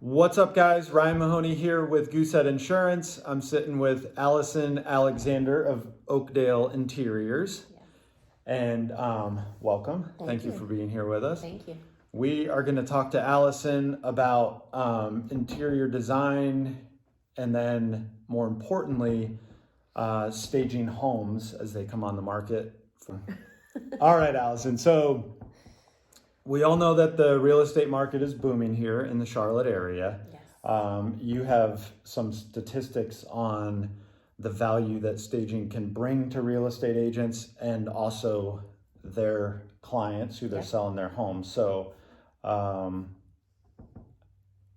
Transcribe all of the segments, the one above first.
What's up, guys? Ryan Mahoney here with Goosehead Insurance. I'm sitting with Alison Alexander of Oakdale Interiors. Yes. And welcome. Thank you for being here with us. Thank you. We are going to talk to Alison about interior design and then, more importantly, staging homes as they come on the market. All right, Alison. So we all know that the real estate market is booming here in the Charlotte area. Yes. You have some statistics on the value that staging can bring to real estate agents and also their clients who they're selling their homes. So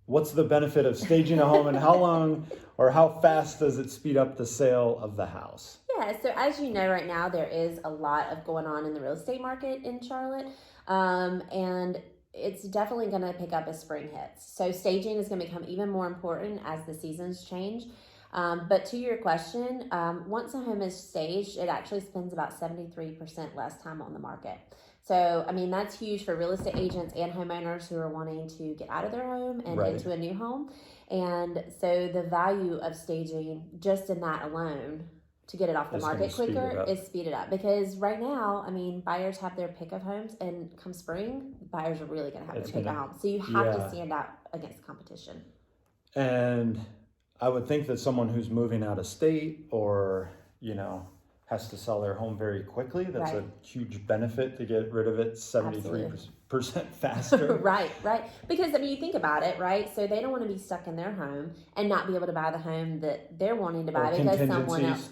what's the benefit of staging a home, and how long or how fast does it speed up the sale of the house? Yeah, so as you know, right now there is a lot of going on in the real estate market in Charlotte, and it's definitely going to pick up as spring hits. So staging is going to become even more important as the seasons change. But to your question, once a home is staged, it actually spends about 73% less time on the market. So, I mean, that's huge for real estate agents and homeowners who are wanting to get out of their home and into a new home. And so the value of staging just in that alone to get it off the market quicker is speed it up. Because right now, I mean, buyers have their pick of homes, and come spring, buyers are really going to have their pick of homes. So you have to stand out against the competition. And I would think that someone who's moving out of state or, has to sell their home very quickly, that's a huge benefit to get rid of it 73% faster. Right. Because, I mean, you think about it, right? So they don't want to be stuck in their home and not be able to buy the home that they're wanting to buy because someone else,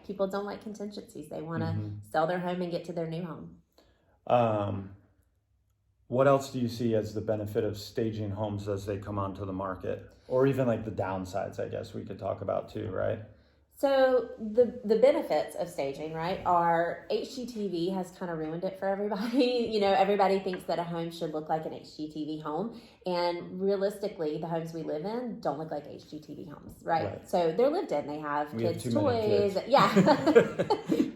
people don't like contingencies. They want to sell their home and get to their new home. What else do you see as the benefit of staging homes as they come onto the market? Or even like the downsides, I guess we could talk about too, right? So the benefits of staging, right, are HGTV has kind of ruined it for everybody. Everybody thinks that a home should look like an HGTV home. And realistically, the homes we live in don't look like HGTV homes, right? So they're lived in. They have kids' toys.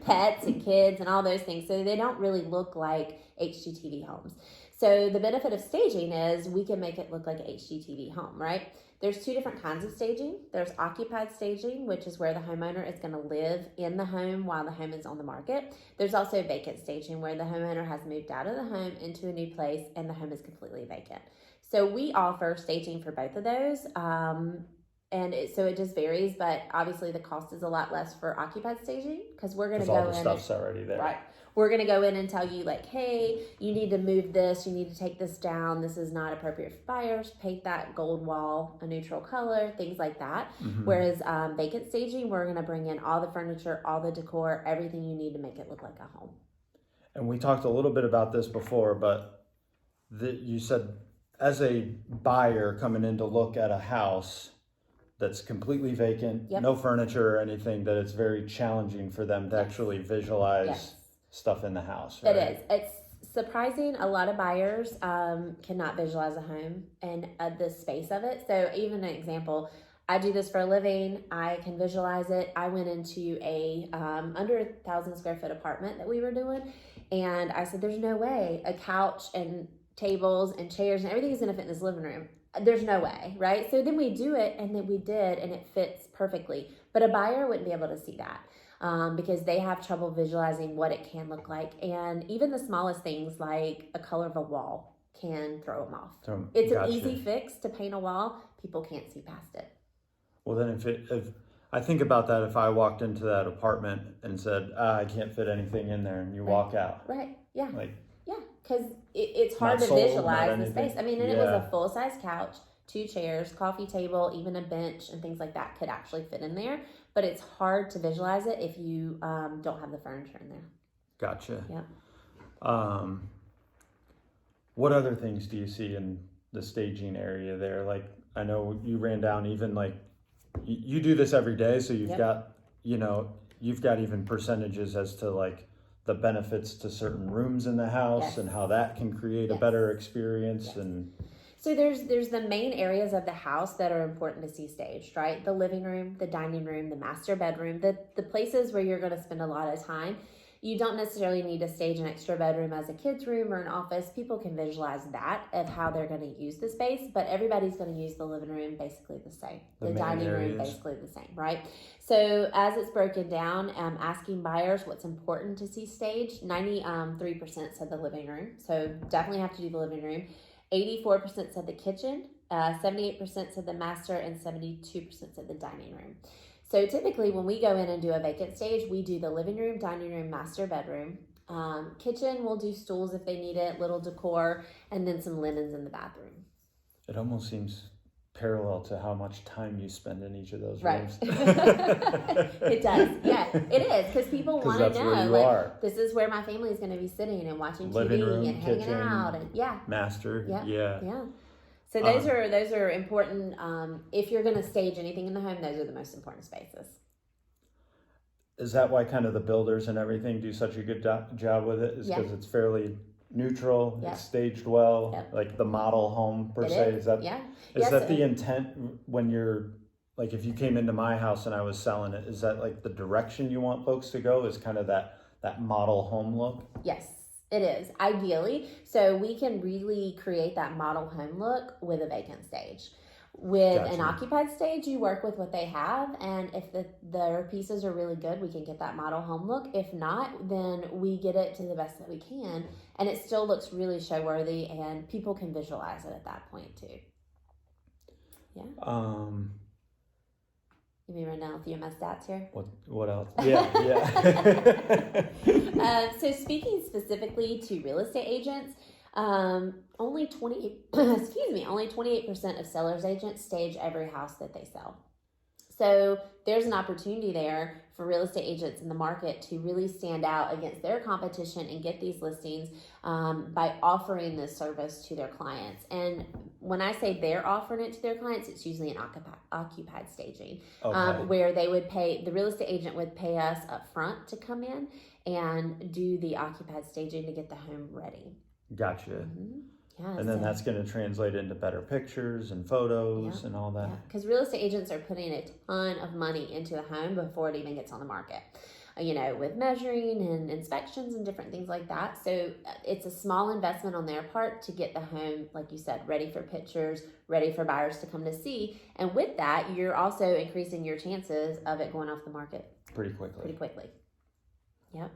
Pets and kids and all those things. So they don't really look like HGTV homes. So the benefit of staging is we can make it look like an HGTV home, right? There's two different kinds of staging. There's occupied staging, which is where the homeowner is going to live in the home while the home is on the market. There's also vacant staging, where the homeowner has moved out of the home into a new place and the home is completely vacant. So we offer staging for both of those. So it just varies, but obviously the cost is a lot less for occupied staging because we're going to go in. All the stuff's already there. Right. We're going to go in and tell you like, hey, you need to move this. You need to take this down. This is not appropriate for buyers. Paint that gold wall a neutral color, things like that. Whereas vacant staging, we're going to bring in all the furniture, all the decor, everything you need to make it look like a home. And we talked a little bit about this before, but you said as a buyer coming in to look at a house that's completely vacant, no furniture or anything, that it's very challenging for them to actually visualize stuff in the house, right? It is. It's surprising. A lot of buyers cannot visualize a home and the space of it. So even an example, I do this for a living. I can visualize it. I went into a under 1,000 square foot apartment that we were doing, and I said, there's no way a couch and tables and chairs and everything is going to fit in this living room. There's no way, right? So then we do it, and then we did, and it fits perfectly. But a buyer wouldn't be able to see that because they have trouble visualizing what it can look like. And even the smallest things like a color of a wall can throw them off. It's an easy fix to paint a wall. People can't see past it. Well, then if I think about that, if I walked into that apartment and said, I can't fit anything in there, and you walk out. Right, yeah. Because it's hard to visualize the space. I mean, and it was a full-size couch, 2 chairs, coffee table, even a bench and things like that could actually fit in there. But it's hard to visualize it if you don't have the furniture in there. Gotcha. Yeah. What other things do you see in the staging area there? Like, I know you ran down even like, you do this every day, so you've got, you've got even percentages as to like the benefits to certain rooms in the house and how that can create a better experience. And so there's the main areas of the house that are important to see staged, right? The living room, the dining room, the master bedroom, the places where you're going to spend a lot of time. you don't necessarily need to stage an extra bedroom as a kid's room or an office. People can visualize that of how they're going to use the space, but everybody's going to use the living room basically the same. The dining room basically the same, right? So as it's broken down, asking buyers what's important to see staged, 93% said the living room. So definitely have to do the living room. 84% said the kitchen, 78% said the master, and 72% said the dining room. So typically when we go in and do a vacant stage, we do the living room, dining room, master bedroom. Kitchen, we'll do stools if they need it, little decor, and then some linens in the bathroom. It almost seems parallel to how much time you spend in each of those Right. rooms. It does. Yeah, it is. Because people want to know, where you are. This is where my family is going to be sitting and watching Living TV room, and hanging kitchen, out. And master. Yeah. So those are important. If you're going to stage anything in the home, those are the most important spaces. Is that why kind of the builders and everything do such a good job with it? Is because it's fairly neutral, it's staged well, like the model home per se. Is that the intent when you're like, if you came into my house and I was selling it, is that like the direction you want folks to go, is kind of that model home look? Yes, it is, ideally. So we can really create that model home look with a vacant stage. With an occupied stage, you work with what they have, and if their pieces are really good, we can get that model home look. If not, then we get it to the best that we can, and it still looks really show worthy, and people can visualize it at that point too. Yeah. You may run down a few of my stats here. What else? Yeah. So speaking specifically to real estate agents, only 28% of sellers agents stage every house that they sell. So there's an opportunity there for real estate agents in the market to really stand out against their competition and get these listings by offering this service to their clients. And when I say they're offering it to their clients, it's usually an occupied staging, where they would pay, the real estate agent would pay us up front to come in and do the occupied staging to get the home ready. Gotcha. Mm-hmm. Yeah, and then that's going to translate into better pictures and photos and all that. Because real estate agents are putting a ton of money into the home before it even gets on the market, with measuring and inspections and different things like that. So it's a small investment on their part to get the home, like you said, ready for pictures, ready for buyers to come to see. And with that, you're also increasing your chances of it going off the market pretty quickly. Yep.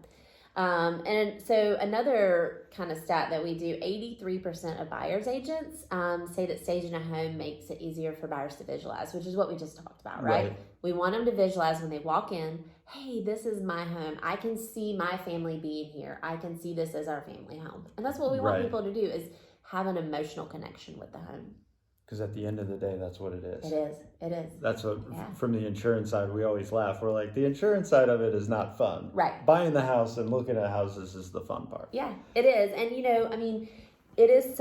And so another kind of stat that we do, 83% of buyers agents say that staging a home makes it easier for buyers to visualize, which is what we just talked about, right? We want them to visualize when they walk in, hey, this is my home. I can see my family being here. I can see this as our family home. And that's what we want people to do, is have an emotional connection with the home. Because at the end of the day, that's what it is. It is. That's what, from the insurance side, we always laugh. We're like, the insurance side of it is not fun. Right. Buying the house and looking at houses is the fun part. Yeah, it is. And, it is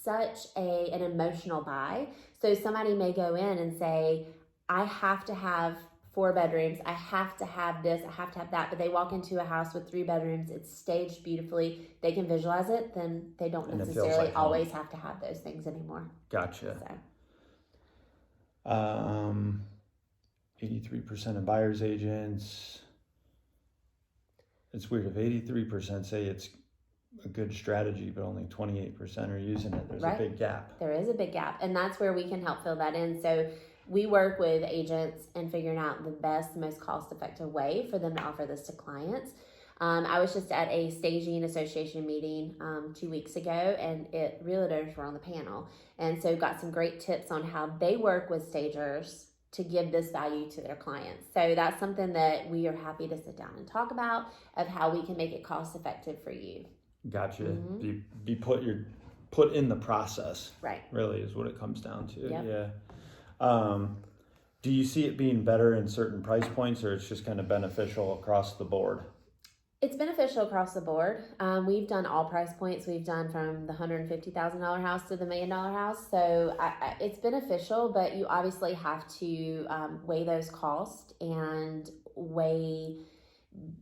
such an emotional buy. So somebody may go in and say, I have to have 4 bedrooms, I have to have this, I have to have that, but they walk into a house with 3 bedrooms, it's staged beautifully, they can visualize it, then they don't necessarily always have to have those things anymore. Gotcha. So. 83% of buyers agents. It's weird, if 83% say it's a good strategy, but only 28% are using it, there's a big gap. There is a big gap, and that's where we can help fill that in. So we work with agents and figuring out the best, most cost-effective way for them to offer this to clients. I was just at a staging association meeting 2 weeks ago, and realtors were on the panel, and so got some great tips on how they work with stagers to give this value to their clients. So that's something that we are happy to sit down and talk about, of how we can make it cost-effective for you. Gotcha. Mm-hmm. Be put in the process. Right. Really is what it comes down to. Yep. Yeah. Do you see it being better in certain price points, or it's just kind of beneficial across the board? It's beneficial across the board. We've done all price points. We've done from the $150,000 house to the $1 million house. So it's beneficial, but you obviously have to weigh those costs and weigh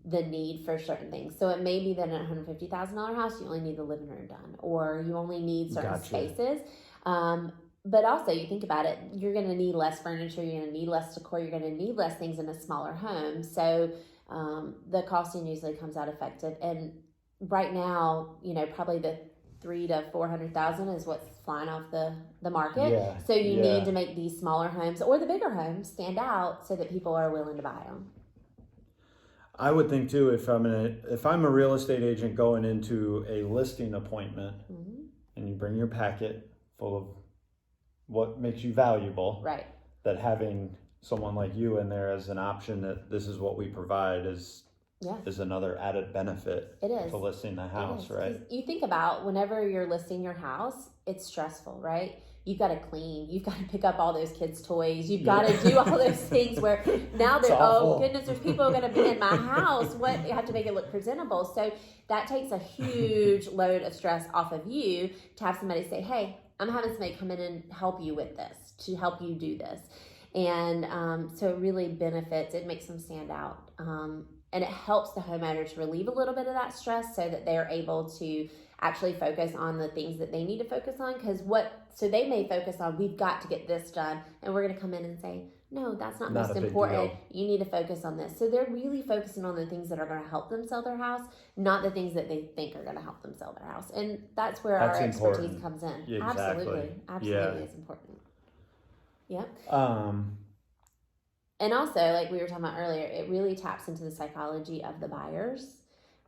the need for certain things. So it may be that in a $150,000 house, you only need the living room done, or you only need certain spaces. But also, you think about it, you're going to need less furniture, you're going to need less decor, you're going to need less things in a smaller home. So the costing usually comes out effective. And right now, probably the 300,000 to 400,000 is what's flying off the market. Yeah, So you need to make these smaller homes or the bigger homes stand out so that people are willing to buy them. I would think too, if I'm a real estate agent going into a listing appointment, and you bring your packet full of what makes you valuable, right? That having someone like you in there as an option, that this is what we provide, is another added benefit. It is to listing the house, right? You think about whenever you're listing your house, it's stressful, right? You've got to clean. You've got to pick up all those kids' toys. You've got to do all those things where now they're, oh goodness, there's people going to be in my house. You have to make it look presentable. So that takes a huge load of stress off of you to have somebody say, hey, I'm having somebody come in and help you with this, to help you do this. And so it really benefits. It makes them stand out. And it helps the homeowners relieve a little bit of that stress so that they're able to actually focus on the things that they need to focus on. So they may focus on, we've got to get this done. And we're going to come in and say, no, that's not most important. You need to focus on this. So they're really focusing on the things that are going to help them sell their house, not the things that they think are going to help them sell their house. And that's where our expertise comes in. Yeah, exactly. Absolutely. It's important. Yep. And also, like we were talking about earlier, it really taps into the psychology of the buyers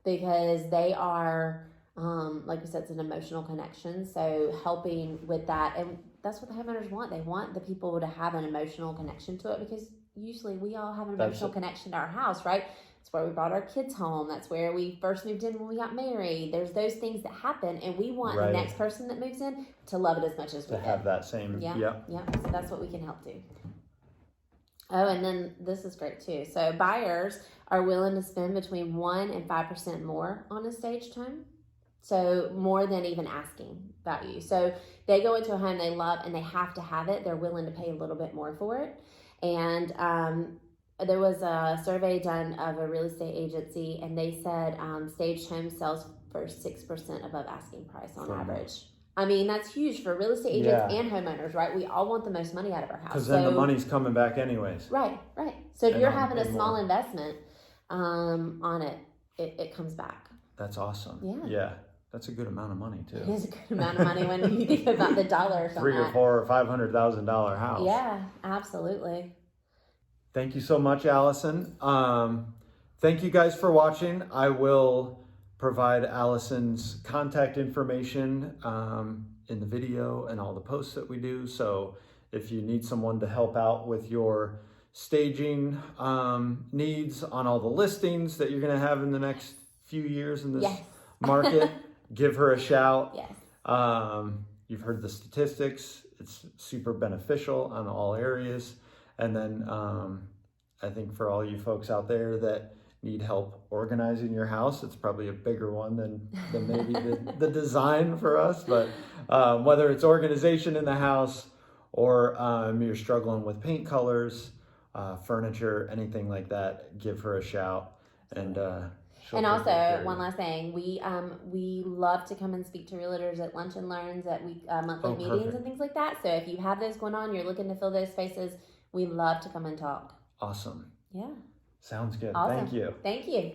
because they are, like we said, it's an emotional connection. So helping with that, and that's what the homeowners want. They want the people to have an emotional connection to it because usually we all have an emotional connection to our house, right? It's where we brought our kids home. That's where we first moved in when we got married. There's those things that happen, and we want the next person that moves in to love it as much as we do. To have that same, Yeah. So that's what we can help do. Oh, and then this is great too. So buyers are willing to spend between 1% and 5% more on a staged home. So more than even asking value. So they go into a home they love and they have to have it. They're willing to pay a little bit more for it. And there was a survey done of a real estate agency, and they said staged home sells for 6% above asking price on average. I mean, that's huge for real estate agents and homeowners, right? We all want the most money out of our house. Because then the money's coming back anyways. Right. So if you're having a small investment on it, it comes back. That's awesome. Yeah. That's a good amount of money too. It is a good amount of money when you think about the dollars on $300,000 or $500,000 house. Yeah, absolutely. Thank you so much, Allison. Thank you guys for watching. I will provide Allison's contact information in the video and all the posts that we do. So if you need someone to help out with your staging needs on all the listings that you're going to have in the next few years in this market, give her a shout. Yes. You've heard the statistics. It's super beneficial on all areas. And then I think for all you folks out there that need help organizing your house, it's probably a bigger one than maybe the design for us. But whether it's organization in the house or you're struggling with paint colors, furniture, anything like that, give her a shout. And also, one last thing, we love to come and speak to realtors at lunch and learns, at monthly meetings and things like that. So if you have those going on, you're looking to fill those spaces, we love to come and talk. Awesome. Yeah. Sounds good. Awesome. Thank you. Thank you.